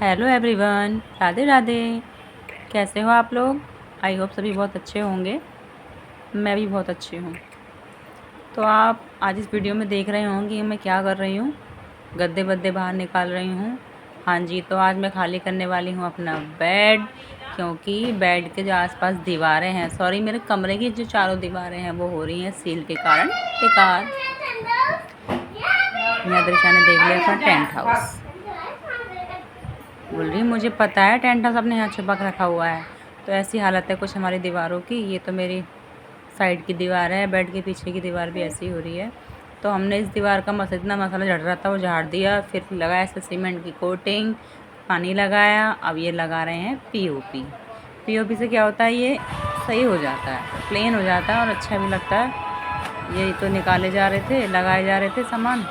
Hello everyone, Radhe Radhe. कैसे हो आप लोग? आई होप सभी बहुत अच्छे होंगे। मैं भी बहुत अच्छी हूँ। तो आप आज इस वीडियो में देख रहे होंगे कि मैं क्या कर रही हूँ। गद्दे वद्दे बाहर निकाल रही हूँ। हाँ जी, तो आज मैं खाली करने वाली हूँ अपना बेड, क्योंकि बेड के जो आसपास दीवारें हैं, सॉरी मेरे कमरे की जो चारों दीवारें हैं वो हो रही हैं सील के कारण बेकार। यहाँ दृशा ने देख लिया अपना टेंट हाउस। बोल रही मुझे पता है टेंट हाउस अपने यहाँ छुपा के रखा हुआ है। तो ऐसी हालत है कुछ हमारी दीवारों की। ये तो मेरी साइड की दीवार है, बेड के पीछे की दीवार भी ऐसी हो रही है। तो हमने इस दीवार का इतना मसाला झड़ रहा था वो झाड़ दिया, फिर लगाया ऐसे सीमेंट की कोटिंग, पानी लगाया। अब ये लगा रहे हैं पीओपी। पीओपी से क्या होता है, ये सही हो जाता है, प्लेन हो जाता है और अच्छा भी लगता है। ये तो निकाले जा रहे थे, लगाए जा रहे थे सामान,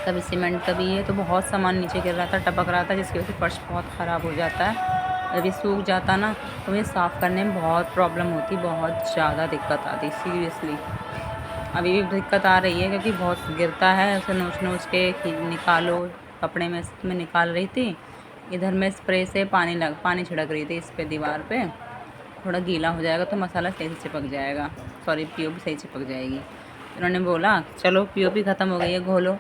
कभी सीमेंट कभी ये, तो बहुत सामान नीचे गिर रहा था, टपक रहा था, जिसकी वजह से फर्श बहुत ख़राब हो जाता है। अभी सूख जाता ना तो मुझे साफ़ करने में बहुत प्रॉब्लम होती, बहुत ज़्यादा दिक्कत आती सीरियसली। अभी भी दिक्कत आ रही है क्योंकि बहुत गिरता है, उसे नोच नोच के निकालो। कपड़े में मैं निकाल रही थी, इधर मैं स्प्रे से पानी छिड़क रही थी इस पर दीवार पे। थोड़ा गीला हो जाएगा तो मसाला सही से चिपक जाएगा, सॉरी पीओपी सही चिपक जाएगी। उन्होंने बोला चलो पीओपी ख़त्म हो गई है, घोलो।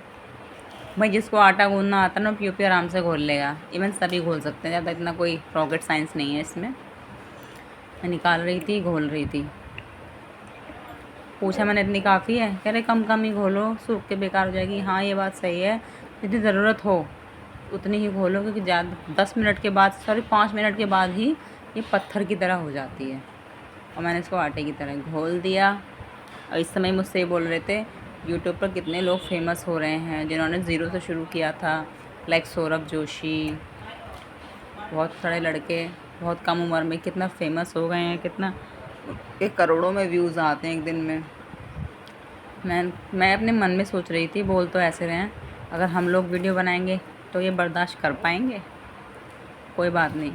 भाई जिसको आटा गूंदना आता है ना, पीओपी आराम से घोल लेगा। इवन सभी घोल सकते हैं, ज़्यादा इतना कोई रॉकेट साइंस नहीं है इसमें। मैं निकाल रही थी, घोल रही थी। पूछा मैंने इतनी काफ़ी है, कह रहे कम कम ही घोलो, सूख के बेकार हो जाएगी। हाँ ये बात सही है, जितनी ज़रूरत हो उतनी ही घोलो, क्योंकि ज़्यादा 10 मिनट के बाद, सॉरी 5 मिनट के बाद ही ये पत्थर की तरह हो जाती है। और मैंने इसको आटे की तरह घोल दिया। और इस समय मुझसे ये बोल रहे थे यूट्यूब पर कितने लोग फेमस हो रहे हैं जिन्होंने ज़ीरो से शुरू किया था, लाइक सौरभ जोशी। बहुत सारे लड़के बहुत कम उम्र में कितना फेमस हो गए हैं, कितना एक करोड़ों में व्यूज़ आते हैं एक दिन में। मैं अपने मन में सोच रही थी, बोल तो ऐसे रहे हैं, अगर हम लोग वीडियो बनाएंगे तो ये बर्दाश्त कर पाएंगे? कोई बात नहीं,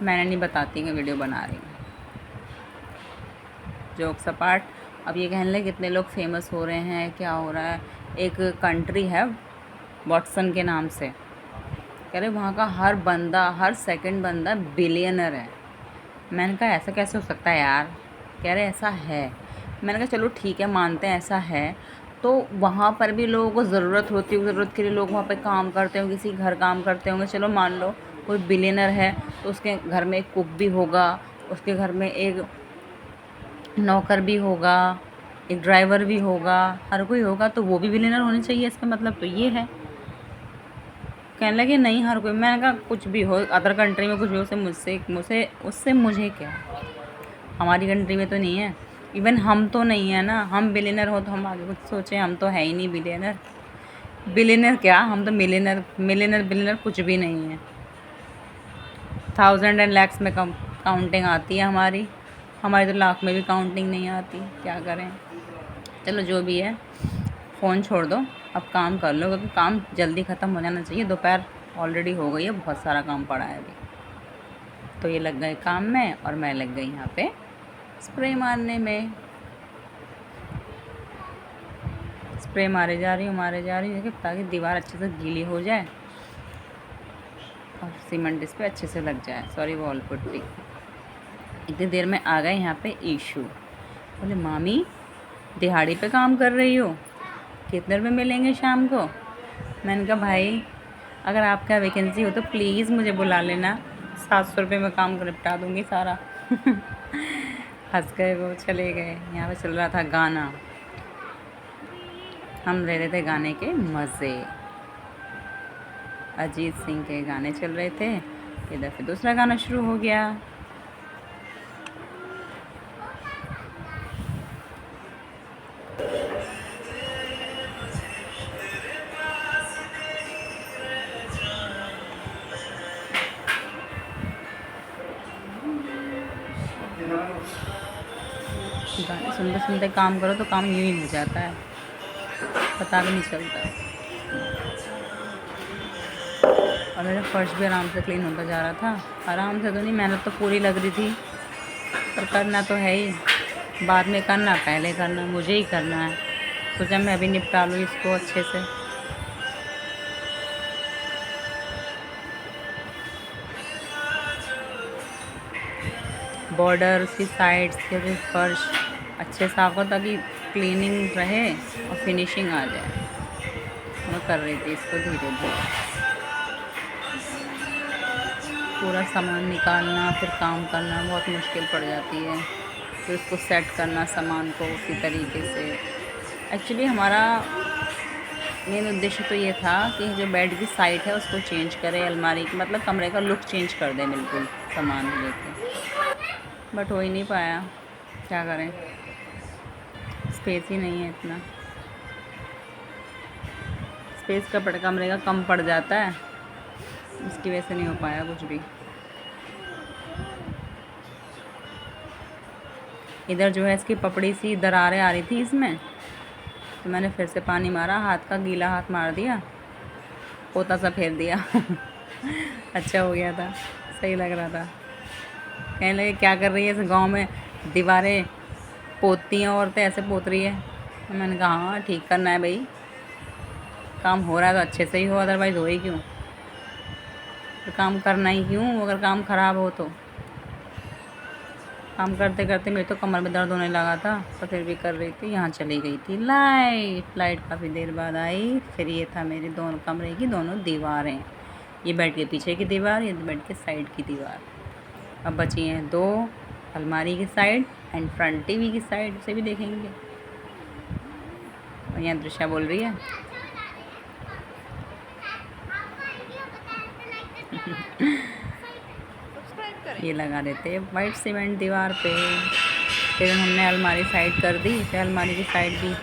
मैंने नहीं बताती कि वीडियो बना रही हूँ। जोक्स अपार्ट, अब ये कहने लगे कितने लोग फेमस हो रहे हैं, क्या हो रहा है। एक कंट्री है वॉटसन के नाम से, कह रहे वहाँ का हर बंदा, हर सेकंड बंदा बिलियनर है। मैंने कहा ऐसा कैसे हो सकता है यार? कह रहे ऐसा है। मैंने कहा चलो ठीक है, मानते हैं ऐसा है। तो वहाँ पर भी लोगों को ज़रूरत होती है, ज़रूरत के लिए लोग वहाँ पे काम करते होंगे, किसी घर काम करते होंगे। चलो मान लो कोई बिलियनर है तो उसके घर में एक कुक भी होगा, उसके घर में एक नौकर भी होगा, एक ड्राइवर भी होगा, हर कोई होगा, तो वो भी बिलियनर होने चाहिए। इसका मतलब तो ये है। कहने लगे नहीं हर कोई। मैंने कहा कुछ भी हो, अदर कंट्री में कुछ भी हो, उससे मुझसे मुझसे उससे मुझे क्या, हमारी कंट्री में तो नहीं है। इवन हम तो नहीं है ना, हम बिलियनर हो तो हम आगे कुछ सोचें, हम तो है ही नहीं बिलियनर। बिलियनर क्या, हम तो मिलियनर, मिलियनर बिलियनर कुछ भी नहीं है। 1000 एंड लैक्स में काउंटिंग आती है हमारी। हमारी तो लाख में भी काउंटिंग नहीं आती, क्या करें। चलो जो भी है, फ़ोन छोड़ दो, अब काम कर लो, क्योंकि काम जल्दी ख़त्म हो जाना चाहिए। दोपहर ऑलरेडी हो गई है, बहुत सारा काम पड़ा है अभी। तो ये लग गए काम में और मैं लग गई यहाँ पे स्प्रे मारने में। स्प्रे मारे जा रही हूँ देखिए, ताकि दीवार अच्छे से गीली हो जाए और सीमेंट इस पर अच्छे से लग जाए, सॉरी वॉल पुट्टी। इतनी देर में आ गए यहाँ पे ईशू, बोले मामी दिहाड़ी पे काम कर रही हो, कितने रुपये मिलेंगे शाम को? मैंने कहा भाई अगर आपका वैकेंसी हो तो प्लीज़ मुझे बुला लेना, 700 रुपये में काम निपटा दूँगी सारा। हंस गए वो, चले गए। यहाँ पे चल रहा था गाना, हम ले रहे थे गाने के मज़े। अजीत सिंह के गाने चल रहे थे, इधर फिर दूसरा गाना शुरू हो गया। गाने सुनते सुनते काम करो तो काम यूँ ही हो जाता है, पता भी नहीं चलता। और मेरा फर्श भी आराम से क्लीन होता जा रहा था। आराम से तो नहीं, मेहनत तो पूरी लग रही थी, पर करना तो है ही। बाद में करना, पहले करना, मुझे ही करना है। सोचा मैं अभी निपटा लूँ इसको अच्छे से। बॉर्डर, उसकी साइड्स के भी फर्श अच्छे साफ हो ताकि क्लीनिंग रहे और फिनिशिंग आ जाए। मैं कर रही थी इसको धीरे धीरे, पूरा सामान निकालना फिर काम करना बहुत मुश्किल पड़ जाती है, फिर उसको सेट करना सामान को उसी तरीके से। एक्चुअली हमारा मेन उद्देश्य तो ये था कि जो बेड की साइड है उसको चेंज करें, अलमारी की मतलब कमरे का लुक चेंज कर दें बिल्कुल सामान लेके, बट हो ही नहीं पाया, क्या करें, स्पेस ही नहीं है इतना, स्पेस कमरे का कम पड़ जाता है, इसकी वजह से नहीं हो पाया कुछ भी। इधर जो है इसकी पपड़ी सी दरारें आ रही थी इसमें, तो मैंने फिर से पानी मारा, हाथ का गीला हाथ मार दिया, पोता सा फेर दिया अच्छा हो गया था, सही लग रहा था। कहने लगे क्या कर रही है इस गांव में, दीवारें पोतती हैं औरतें, ऐसे पोत रही है। तो मैंने कहा हाँ ठीक करना है भाई, काम हो रहा है तो अच्छे से ही हो, अदरवाइज़ हो ही क्यों, तो काम करना ही क्यों अगर काम ख़राब हो तो। काम करते करते मेरे तो कमर में दर्द होने लगा था, तो फिर भी कर रही थी। यहाँ चली गई थी लाइट काफ़ी देर बाद आई। फिर ये था मेरे दोनों कमरे की दोनों दीवारें, ये बेड के पीछे की दीवार, ये बेड के साइड की दीवार। अब बची हैं दो, अलमारी की साइड एंड फ्रंट टीवी की साइड से भी देखेंगे। और यहाँ दृश्या बोल रही है ये लगा देते हैं वाइट सीमेंट दीवार पे। फिर हमने अलमारी साइड कर दी, फिर अलमारी की साइड भी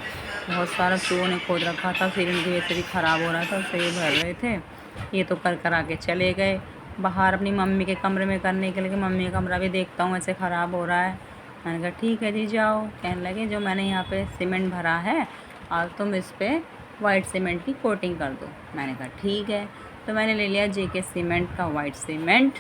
बहुत सारा चूहों ने खोद रखा था, सीलन की वजह से भी ख़राब हो रहा था, उससे ये भर रहे थे। ये तो कर आके चले गए बाहर अपनी मम्मी के कमरे में करने के लिए, कि मम्मी का कमरा भी देखता हूँ ऐसे ख़राब हो रहा है। मैंने कहा ठीक है जी जाओ। कहने लगे जो मैंने यहाँ पे सीमेंट भरा है आज तुम इस पर वाइट सीमेंट की कोटिंग कर दो। मैंने कहा ठीक है, तो मैंने ले लिया जेके सीमेंट का वाइट सीमेंट।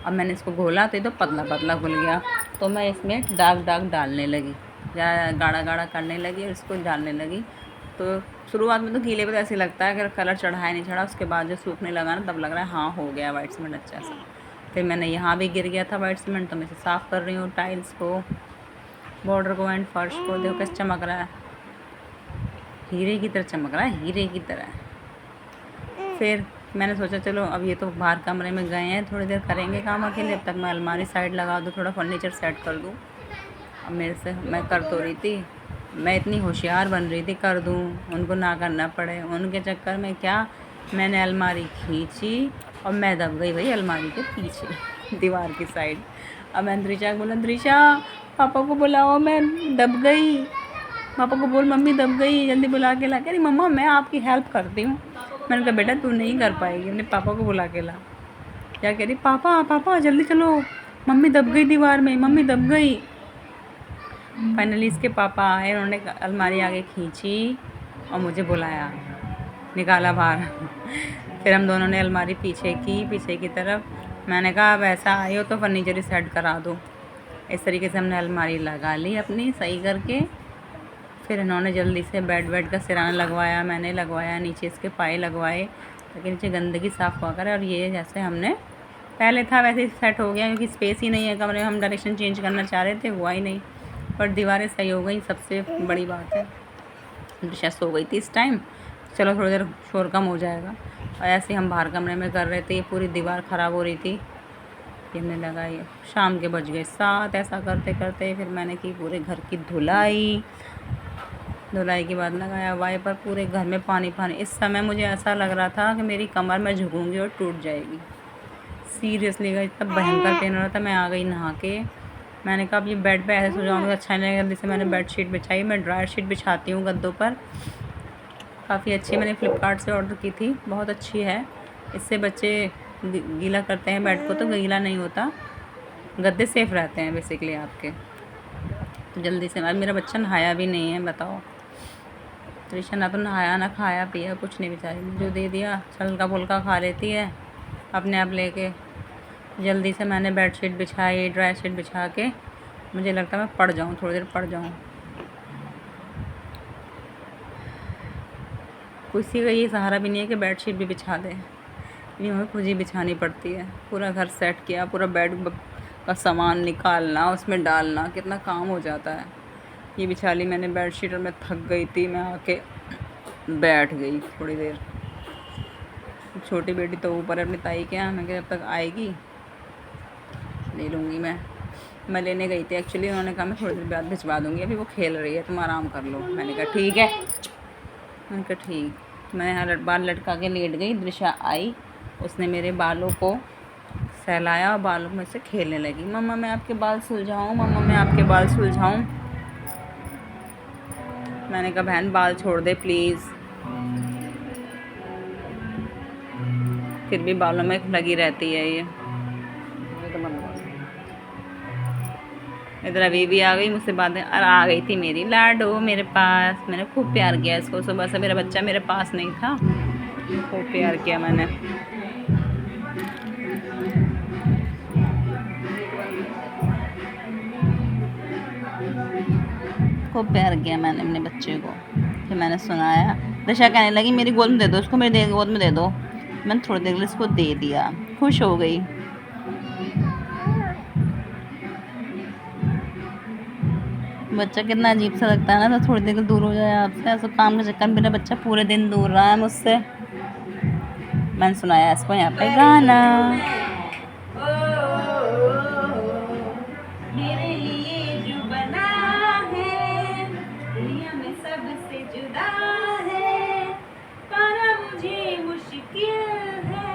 अब मैंने इसको घोला तो ये तो पतला पतला घुल गया, तो मैं इसमें दाग डालने लगी, या गाढ़ा गाढ़ा करने लगी और इसको डालने लगी। तो शुरुआत में तो गीले पे तो ऐसे लगता है अगर कलर चढ़ा नहीं चढ़ा, उसके बाद जो सूखने लगा ना तब लग रहा है हाँ हो गया वाइट सीमेंट अच्छा सा। फिर मैंने यहाँ भी गिर गया था वाइट सीमेंट, तो मैं इसे साफ़ कर रही हूँ, टाइल्स को, बॉर्डर को एंड फर्श को। देखो कैसे चमक रहा है, हीरे की तरह चमक रहा है, हीरे की तरह। फिर मैंने सोचा चलो अब ये तो बाहर कमरे में गए हैं, थोड़ी देर करेंगे काम अकेले, अब तक मैं अलमारी साइड लगा दूँ, थोड़ा फर्नीचर सेट कर दूँ। अब मेरे से मैं कर तो रही थी, मैं इतनी होशियार बन रही थी कर दूँ, उनको ना करना पड़े। उनके चक्कर में क्या मैंने अलमारी खींची और मैं दब गई भाई अलमारी के पीछे दीवार की साइड। अब मैं दृशा को बोला दृशा पापा को बुलाओ मैं दब गई, पापा को बोल मम्मी दब गई जल्दी बुला के ला। कह रही मम्मा मैं आपकी हेल्प करती हूँ। मैंने कहा बेटा तू नहीं कर पाएगी, अपने पापा को बुला के ला। क्या कह रही पापा पापा जल्दी चलो मम्मी दब गई दीवार में, मम्मी दब गई। फाइनली इसके पापा आए, उन्होंने अलमारी आगे खींची और मुझे बुलाया, निकाला बाहर फिर हम दोनों ने अलमारी पीछे की तरफ। मैंने कहा अब ऐसा आई हो तो फर्नीचर ही सेट करा दो। इस तरीके से हमने अलमारी लगा ली अपनी सही करके। फिर इन्होंने जल्दी से बेड का सिराना लगवाया, मैंने लगवाया, नीचे इसके पाए लगवाए ताकि नीचे गंदगी साफ़ हुआ करे। और ये जैसे हमने पहले था वैसे ही सेट हो गया, क्योंकि स्पेस ही नहीं है कमरे में, हम डायरेक्शन चेंज करना चाह रहे थे, हुआ ही नहीं। पर दीवारें सही हो गई, सबसे बड़ी बात है। दृशा सो गई थी इस टाइम, चलो थोड़ी देर शोर कम हो जाएगा। और ऐसे हम बाहर कमरे में कर रहे थे, ये पूरी दीवार ख़राब हो रही थी, ये हमने लगाई। शाम के बज गए 7। ऐसा करते करते फिर मैंने की पूरे घर की धुलाई के बाद लगाया वाइपर, पूरे घर में पानी। इस समय मुझे ऐसा लग रहा था कि मेरी कमर में झुकूँगी और टूट जाएगी, सीरियसली इतना भयंकर पेन हो रहा था। मैं आ गई नहा के, मैंने कहा अब ये बेड पे ऐसे सो जाऊँगी अच्छा नहीं लगेगा। जल्दी से मैंने बेड शीट बिछाई, मैं ड्रायर शीट बिछाती हूँ गद्दों पर, काफ़ी अच्छी मैंने फ़्लिपकार्ट से ऑर्डर की थी, बहुत अच्छी है। इससे बच्चे गीला करते हैं बेड को तो गीला नहीं होता, गद्दे सेफ़ रहते हैं बेसिकली आपके। तो जल्दी से, अब मेरा बच्चा नहाया भी नहीं है बताओ, त्रिशा ना तो नहाया ना खाया पिया कुछ नहीं, बेचारी जो दे दिया हल्का फुल्का खा लेती है अपने आप लेके। जल्दी से मैंने बेडशीट बिछाई, ड्राई शीट बिछा के, मुझे लगता है मैं पड़ जाऊँ, थोड़ी देर पड़ जाऊँ। किसी का ये सहारा भी नहीं है कि बेडशीट भी बिछा दे, ये हमें खुद ही बिछानी पड़ती है। पूरा घर सेट किया, पूरा बेड का सामान निकालना, उसमें डालना, कितना काम हो जाता है। ये बिछाली मैंने बेडशीट और मैं थक गई थी, मैं आके बैठ गई थोड़ी देर। छोटी बेटी तो ऊपर है अपनी ताई के यहाँ, मैं जब तक आएगी ले लूँगी। मैं लेने गई थी एक्चुअली, उन्होंने कहा मैं थोड़ी देर बाद भिजवा दूँगी, अभी वो खेल रही है, तुम आराम कर लो। मैंने कहा ठीक है। मैंने कहा ठीक। मैं यहाँ बाल लटका के लेट गई, दृशा आई, उसने मेरे बालों को सहलाया और बालों में से खेलने लगी। मम्मा मैं आपके बाल सुलझाऊँ, मम्मा मैं आपके बाल सुलझाऊँ। मैंने कहा बहन बाल छोड़ दे प्लीज़। फिर भी बालों में लगी रहती है ये। इधर अभी भी आ गई मुझसे बातें, और आ गई थी मेरी लाडो मेरे पास। मैंने खूब प्यार किया इसको, सुबह से मेरा बच्चा मेरे पास नहीं था, खूब प्यार किया मैंने। खूब प्यार किया मैंने अपने बच्चे को। फिर मैंने सुनाया, दशा कहने लगी मेरी गोद में दे दो उसको, मेरी गोद में दे दो। मैंने थोड़ी देर के लिए इसको दे दिया, खुश हो गई। बच्चा कितना अजीब सा लगता है ना, तो थोड़ी देर के दूर हो जाए आपसे। ऐसा काम के चक्कर में मेरा बच्चा पूरे दिन दूर रहा है मुझसे। मैंने सुनाया इसको यहाँ पे गाना, मेरे लिए जो बना है दुनिया में सबसे जुदा है, पाना मुझे मुश्किल है,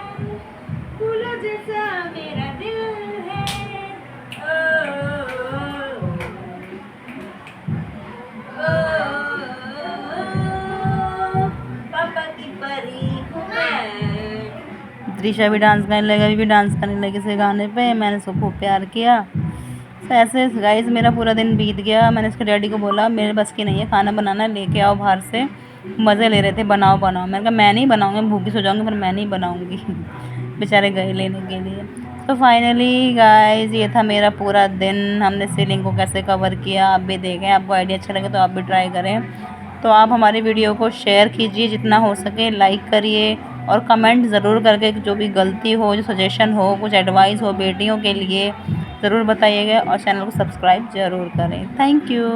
फूलों जैसा मेरा दिल है। पापा की परी हूँ मैं। दृशा भी डांस करने लगी, अभी भी डांस करने लगी इस गाने पे। मैंने उसको खूब प्यार किया। तो ऐसे गाइस मेरा पूरा दिन बीत गया। मैंने उसके डैडी को बोला मेरे बस की नहीं है खाना बनाना, लेके आओ बाहर से। मज़े ले रहे थे बनाओ बनाओ। मैंने कहा मैं नहीं बनाऊँगी, भूखी सो जाऊँगी, पर मैं नहीं बनाऊँगी। बेचारे गए लेने के लिए। तो फाइनली गाइस ये था मेरा पूरा दिन। हमने सीलिंग को कैसे कवर किया आप भी देखें। आपको आइडिया अच्छा लगे तो आप भी ट्राई करें। तो आप हमारी वीडियो को शेयर कीजिए जितना हो सके, लाइक करिए और कमेंट ज़रूर करके जो भी गलती हो, जो सजेशन हो, कुछ एडवाइस हो बेटियों के लिए ज़रूर बताइएगा और चैनल को सब्सक्राइब ज़रूर करें। Thank you.